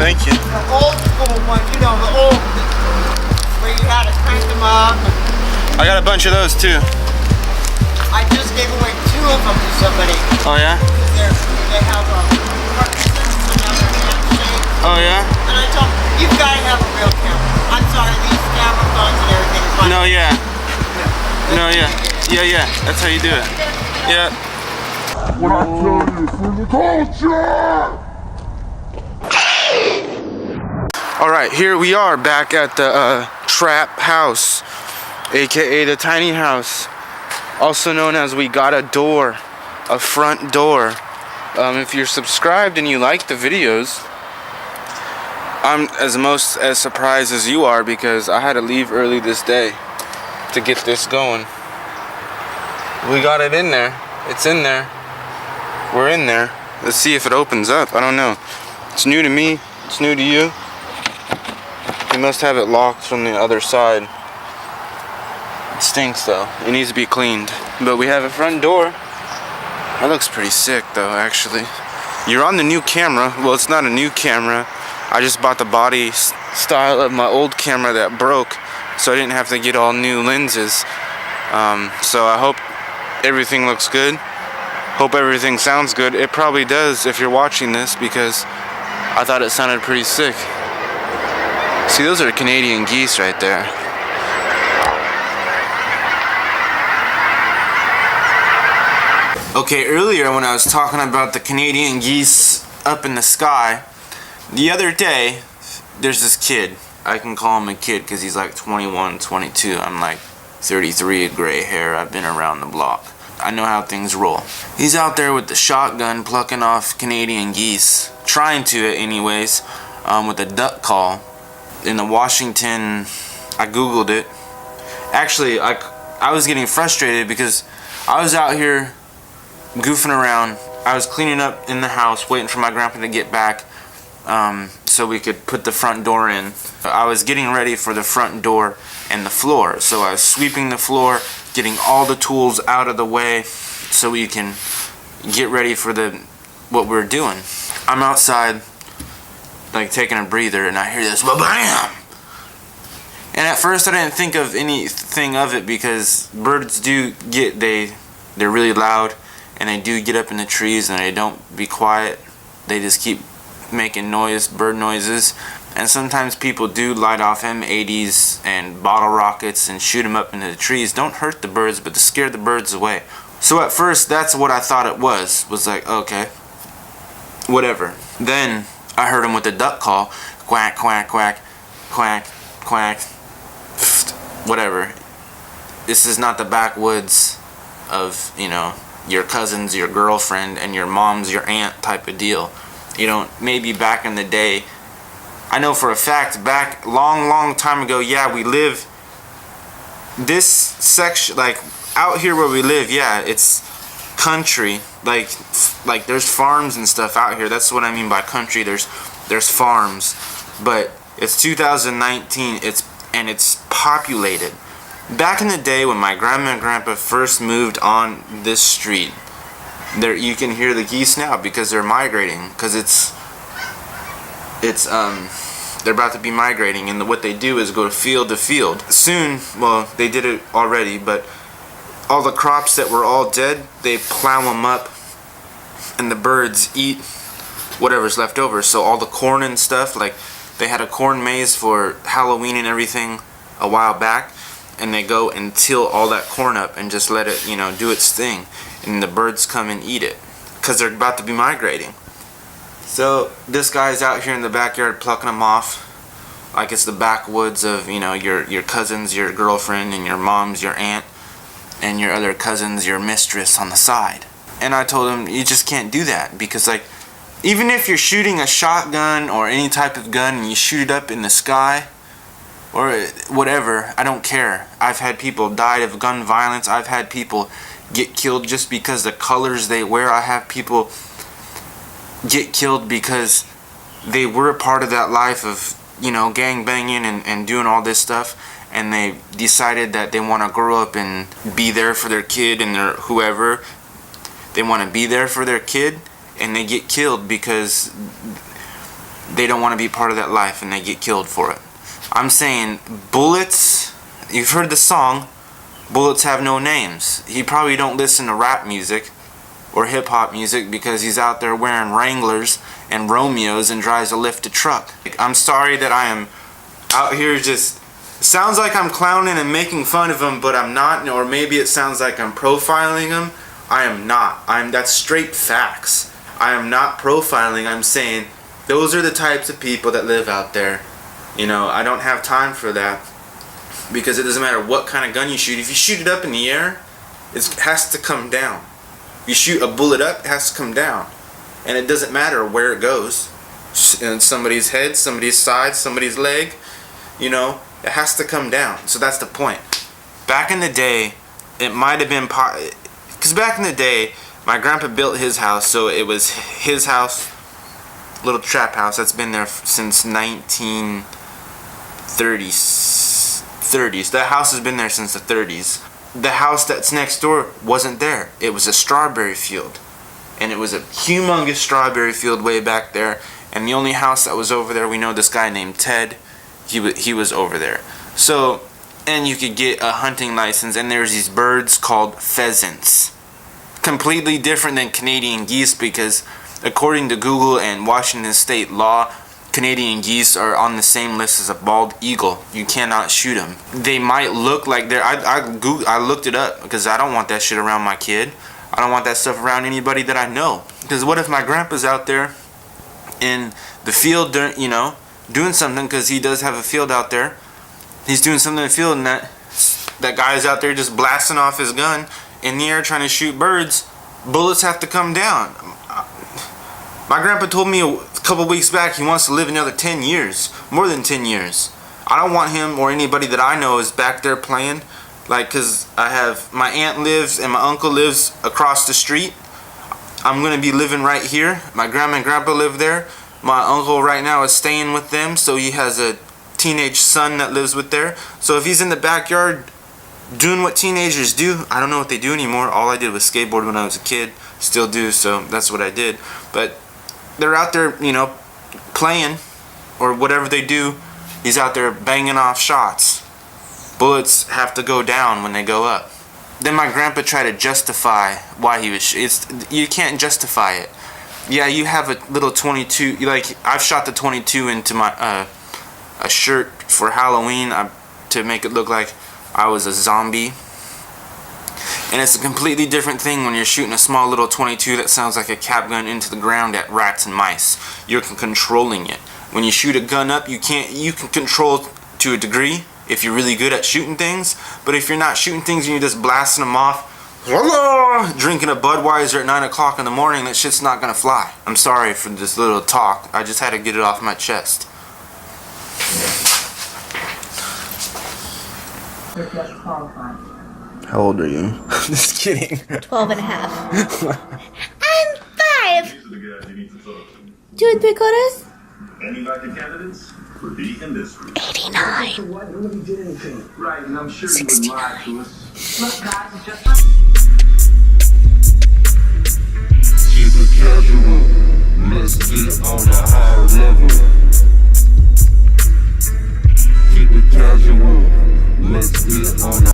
Thank you. The old school one, you know, the old, where you had to crank them up. I got a bunch of those too. I just gave away 2 of them to somebody. Oh yeah? They have a Parkinson's and now they're hand-shaped. Oh yeah? And I told them, you've got to have a real camera. I'm sorry, these camera phones and everything is fine. No, yeah. No, yeah. Yeah. That's how you do it. Yeah. What I tell you for the culture! Alright, here we are back at the Trap House, aka the tiny house, also known as We Got a Door, a front door. If you're subscribed and you like the videos, I'm as surprised as you are because I had to leave early this day to get this going. We got it in there. It's in there. We're in there. Let's see if it opens up. I don't know. It's new to me. It's new to you. You must have it locked from the other side. It stinks though. It needs to be cleaned. But we have a front door. That looks pretty sick though, actually. You're on the new camera. Well, it's not a new camera. I just bought the body style of my old camera that broke, so I didn't have to get all new lenses. So I hope everything looks good. Hope everything sounds good. It probably does if you're watching this because I thought it sounded pretty sick. See, those are Canadian geese right there. Okay, earlier when I was talking about the Canadian geese up in the sky, the other day, there's this kid. I can call him a kid because he's like 21, 22. I'm like 33, gray hair. I've been around the block. I know how things roll. He's out there with the shotgun plucking off Canadian geese. Trying to anyways, with a duck call. In the Washington, I googled it. Actually, I was getting frustrated because I was out here goofing around. I was cleaning up in the house, waiting for my grandpa to get back so we could put the front door in. I was getting ready for the front door and the floor. So I was sweeping the floor, getting all the tools out of the way so we can get ready for what we're doing. I'm outside, like taking a breather, and I hear this ba-bam! And at first I didn't think of anything of it because birds they're really loud and they do get up in the trees and they don't be quiet. They just keep making bird noises. And sometimes people do light off M80s and bottle rockets and shoot them up into the trees. Don't hurt the birds, but to scare the birds away. So at first that's what I thought it was like, okay, whatever. Then I heard him with the duck call, quack, quack, quack, quack, quack, whatever. This is not the backwoods of, your cousin's, your girlfriend, and your mom's, your aunt type of deal. Maybe back in the day, I know for a fact, back long time ago, yeah, we live, this section, like, out here where we live, yeah, it's country, like there's farms and stuff out here. That's what I mean by country. There's farms, but it's 2019. It's populated. Back in the day when my grandma and grandpa first moved on this street, you can hear the geese now because they're migrating. Because they're about to be migrating, and what they do is go field to field. Soon, well, they did it already, but all the crops that were all dead, they plow them up and the birds eat whatever's left over. So all the corn and stuff, like they had a corn maze for Halloween and everything a while back, and they go and till all that corn up and just let it, do its thing, and the birds come and eat it because they're about to be migrating. So this guy's out here in the backyard plucking them off like it's the backwoods of, your cousins, your girlfriend, and your mom's, your aunt, and your other cousins, your mistress on the side. And I told him, you just can't do that because, like, even if you're shooting a shotgun or any type of gun and you shoot it up in the sky or whatever, I don't care. I've had people die of gun violence. I've had people get killed just because the colors they wear. I have people get killed because they were a part of that life of, gang banging and doing all this stuff, and they decided that they want to grow up and be there for their kid and their whoever. They want to be there for their kid, and they get killed because they don't want to be part of that life and they get killed for it. I'm saying bullets, you've heard the song, bullets have no names. He probably don't listen to rap music or hip hop music because he's out there wearing Wranglers and Romeos and drives a lifted truck. I'm sorry that I am out here just, sounds like I'm clowning and making fun of him, but I'm not, or maybe it sounds like I'm profiling him. I am not. That's straight facts. I am not profiling. I'm saying those are the types of people that live out there. You know, I don't have time for that because it doesn't matter what kind of gun you shoot. If you shoot it up in the air, it has to come down. If you shoot a bullet up, it has to come down. And it doesn't matter where it goes. In somebody's head, somebody's side, somebody's leg, you know, it has to come down. So that's the point. Back in the day, it might have been because back in the day, my grandpa built his house, so it was his house, little trap house that's been there since 1930s. That house has been there since the 30s. The house that's next door wasn't there. It was a strawberry field, and it was a humongous strawberry field way back there. And the only house that was over there, we know this guy named Ted. He was over there. So, and you could get a hunting license, and there's these birds called pheasants. Completely different than Canadian geese because according to Google and Washington state law, Canadian geese are on the same list as a bald eagle. You cannot shoot them. They might look like they're, I looked it up because I don't want that shit around my kid. I don't want that stuff around anybody that I know. Because what if my grandpa's out there in the field, you know, doing something, because he does have a field out there. He's doing something in the field, and that guy is out there just blasting off his gun in the air trying to shoot birds. Bullets have to come down. My grandpa told me a couple weeks back he wants to live another 10 years, more than 10 years. I don't want him or anybody that I know is back there playing, like, because I have, my aunt lives and my uncle lives across the street. I'm going to be living right here. My grandma and grandpa live there. My uncle right now is staying with them, so he has a teenage son that lives with there. So if he's in the backyard doing what teenagers do, I don't know what they do anymore. All I did was skateboard when I was a kid. Still do, so that's what I did. But they're out there, you know, playing or whatever they do. He's out there banging off shots. Bullets have to go down when they go up. Then my grandpa tried to justify why he was. You can't justify it. Yeah, you have a little 22. Like, I've shot the 22 into my a shirt for Halloween to make it look like I was a zombie. And it's a completely different thing when you're shooting a small little 22 that sounds like a cap gun into the ground at rats and mice. You're controlling it. When you shoot a gun up, you can control to a degree if you're really good at shooting things. But if you're not shooting things and you're just blasting them off, drinking a Budweiser at 9 o'clock in the morning, that shit's not gonna fly. I'm sorry for this little talk. I just had to get it off my chest. How old are you? Just kidding. 12 and a half. I'm 5. 2 and 3 quarters. Any elected candidates for the industry? 89. Right, and I'm sure you would lie to us. Look, guys, it's just Keep it casual. Let's get on a high level. Keep it casual. Let's get